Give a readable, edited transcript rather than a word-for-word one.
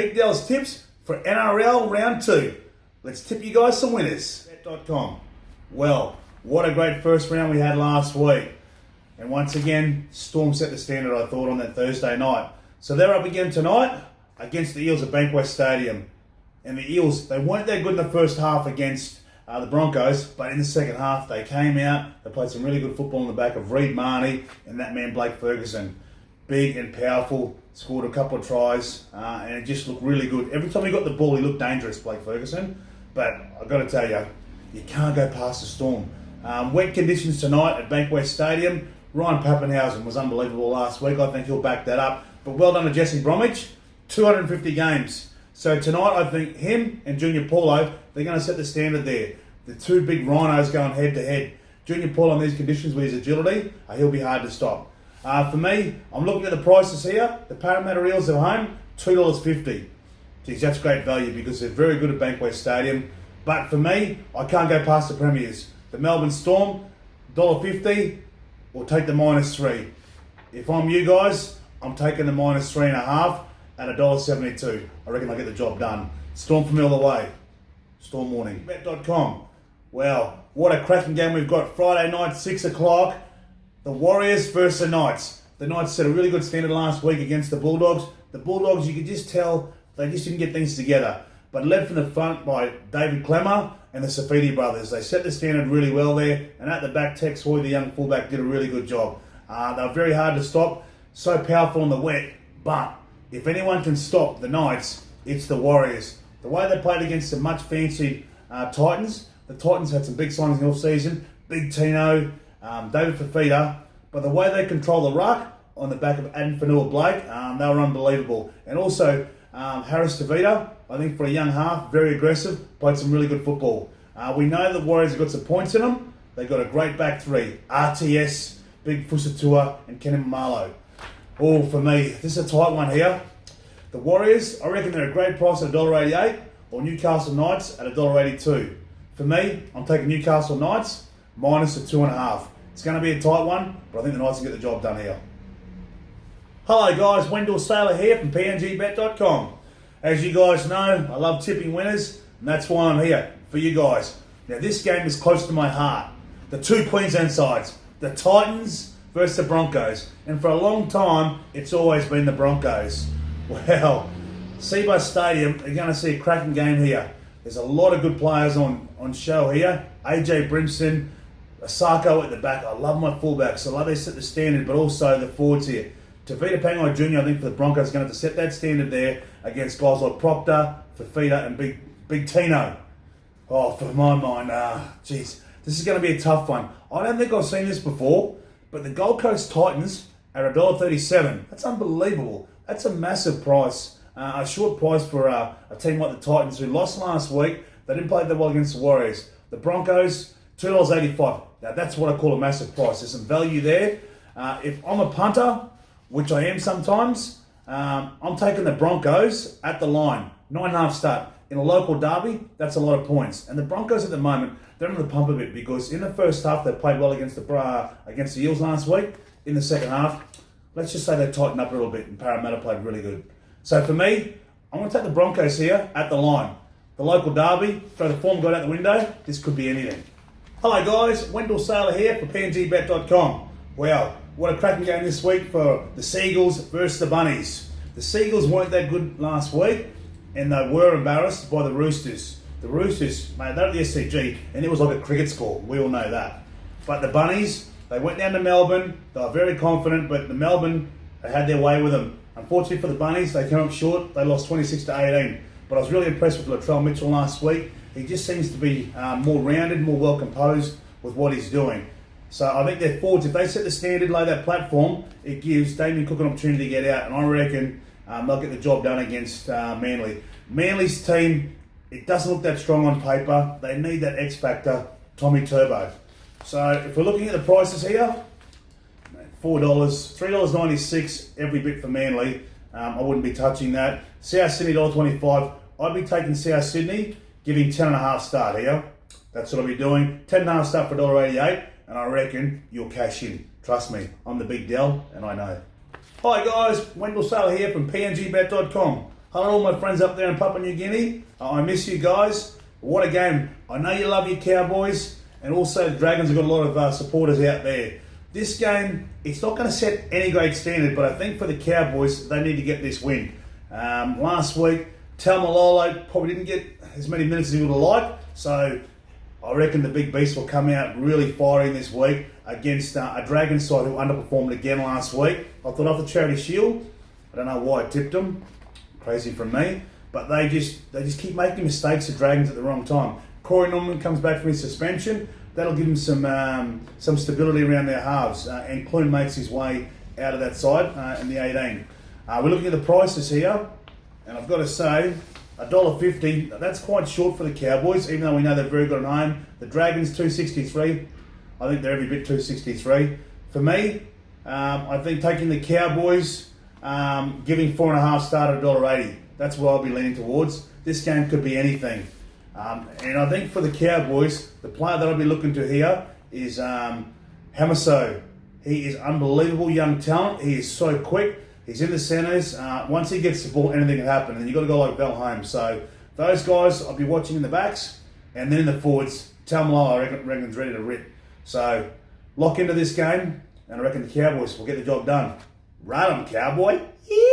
Big Dell's tips for NRL round 2. Let's tip you guys some winners. Bet.com. Well, what a great first round we had last week. And once again, Storm set the standard, I thought, on that Thursday night. So they're up again tonight against the Eels at Bankwest Stadium. And the Eels, they weren't that good in the first half against the Broncos, but in the second half they came out, they played some really good football on the back of Reed Marnie and that man Blake Ferguson. Big and powerful, scored a couple of tries, and it just looked really good. Every time he got the ball, he looked dangerous, Blake Ferguson. But I've got to tell you, you can't go past the Storm. Wet conditions tonight at Bankwest Stadium. Ryan Pappenhausen was unbelievable last week. I think he'll back that up. But well done to Jesse Bromwich, 250 games. So tonight, I think him and Junior Paulo, they're going to set the standard there. The two big rhinos going head to head. Junior Paulo in these conditions with his agility, he'll be hard to stop. For me, I'm looking at the prices here. The Parramatta Eels at home, $2.50. Geez, that's great value because they're very good at Bankwest Stadium. But for me, I can't go past the Premiers. The Melbourne Storm, $1.50, or take the -3. If I'm you guys, I'm taking the -3.5 at $1.72. I reckon I'll get the job done. Storm from all the way. Storm morning. Bet.com. Well, what a cracking game we've got. Friday night, 6 o'clock. The Warriors versus the Knights. The Knights set a really good standard last week against the Bulldogs. The Bulldogs, you could just tell they just didn't get things together. But led from the front by David Clemmer and the Safidi brothers. They set the standard really well there. And at the back, Tex Hoy, the young fullback, did a really good job. They were very hard to stop. So powerful in the wet. But if anyone can stop the Knights, it's the Warriors. The way they played against the much fancied Titans, the Titans had some big signings in the off-season. Big Tino, David Fafita. But the way they control the ruck on the back of Adam Fanua-Blake, they were unbelievable. And also, Harris Tavita, I think for a young half, very aggressive, played some really good football. We know the Warriors have got some points in them. They've got a great back three. RTS, Big Fusatua, and Kenny Mamalo. Oh, for me, this is a tight one here. The Warriors, I reckon they're a great price at $1.88, or Newcastle Knights at $1.82. For me, I'm taking Newcastle Knights minus the 2.5. It's going to be a tight one, but I think the Knights will get the job done here. Hello guys, Wendell Sailor here from PNGBet.com. As you guys know, I love tipping winners, and that's why I'm here for you guys. Now this game is close to my heart. The two Queensland sides, the Titans versus the Broncos. And for a long time, it's always been the Broncos. Well, Seabus Stadium, you're going to see a cracking game here. There's a lot of good players on show here. AJ Brimson, Asako at the back. I love my fullbacks. I love they set the standard, but also the forwards here. Tavita Pangai Jr., I think for the Broncos, is going to have to set that standard there against guys like Proctor, Fafita, and Big Tino. Oh, for my mind, geez, this is going to be a tough one. I don't think I've seen this before, but the Gold Coast Titans are $1.37. That's unbelievable. That's a massive price. A short price for a team like the Titans who lost last week. They didn't play that well against the Warriors. The Broncos, $2.85. Now that's what I call a massive price. There's some value there. If I'm a punter, which I am sometimes, I'm taking the Broncos at the line. 9.5 start. In a local derby, that's a lot of points. And the Broncos at the moment, they're on the pump a bit because in the first half, they played well against the Eels last week. In the second half, let's just say they tightened up a little bit and Parramatta played really good. So for me, I'm going to take the Broncos here at the line. The local derby, throw the form guide out the window, this could be anything. Hello guys, Wendell Sailor here for PNGBet.com. Wow, what a cracking game this week for the Seagulls versus the Bunnies. The Seagulls weren't that good last week and they were embarrassed by the Roosters. The Roosters, mate, they're at the SCG and it was like a cricket score, we all know that. But the Bunnies, they went down to Melbourne, they were very confident, but the Melbourne, they had their way with them. Unfortunately for the Bunnies, they came up short. They lost 26-18. But I was really impressed with Latrell Mitchell last week. He just seems to be more rounded, more well composed with what he's doing. So I think their forwards, if they set the standard, lay that platform, it gives Damien Cook an opportunity to get out. And I reckon they'll get the job done against Manly. Manly's team, it doesn't look that strong on paper. They need that X factor, Tommy Turbo. So if we're looking at the prices here, $4, $3.96 every bit for Manly. I wouldn't be touching that. South Sydney $1.25. I'd be taking South Sydney, giving 10.5 start here. That's what I'll be doing. 10.5 start for $1.88, and I reckon you'll cash in. Trust me, I'm the big Dell, and I know. Hi guys, Wendell Sailor here from PNGBet.com. Hello to all my friends up there in Papua New Guinea. I miss you guys. What a game. I know you love your Cowboys, and also the Dragons have got a lot of supporters out there. This game, it's not going to set any great standard, but I think for the Cowboys, they need to get this win. Last week, Tamalolo probably didn't get as many minutes as he would have liked, so I reckon the big beast will come out really firing this week against a Dragons side who underperformed again last week. I thought off the Charity Shield, I don't know why I tipped them, crazy from me, but they just keep making mistakes, the Dragons, at the wrong time. Corey Norman comes back from his suspension. That'll give him some stability around their halves, and Clune makes his way out of that side in the 18. We're looking at the prices here, and I've got to say, $1.50, that's quite short for the Cowboys, even though we know they're very good at home. The Dragons, $2.63. I think they're every bit $2.63. For me, I think taking the Cowboys, giving 4.5 start at $1.80. That's what I'll be leaning towards. This game could be anything. And I think for the Cowboys, the player that I'll be looking to here is Hamaso. He is unbelievable young talent. He is so quick. He's in the centres. Once he gets the ball, anything can happen. And you've got to go like Bell home. So those guys, I'll be watching in the backs. And then in the forwards, Tamalolo, I reckon is ready to rip. So lock into this game. And I reckon the Cowboys will get the job done. Right on, Cowboy. Yeah.